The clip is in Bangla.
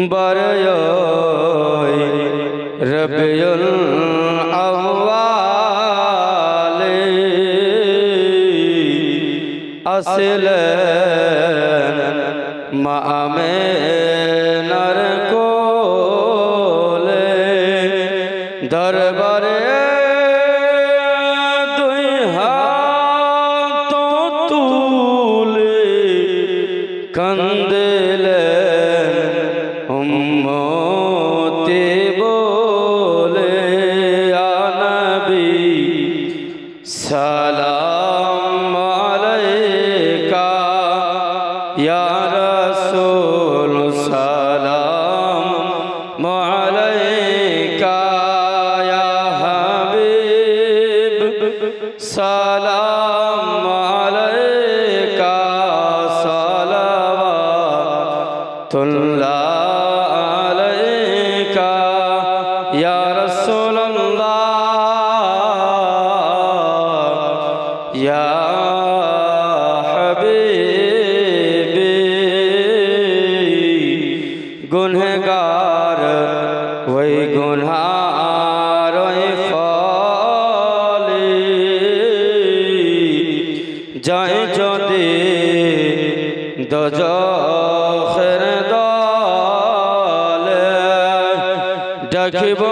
বারয় রবিউল আউয়াল আসলেন মা আমেনার কোলে দরবারে দুই হাত তুলে কান্দিলেন উম্মতি বলে আ নবী সালাম আলাইকা ইয়া রাসূল সালাম আলাইকা ইয়া হাবিব সালাম আলাইকা সালাওয়াতুল্লাহ আলাইকা ইয়া রাসূলুল্লাহ ইয়া হাবিবি গুনহগার ওই গুনহার ওই ফলে যায় যদি দোজখের দলে ডাকিব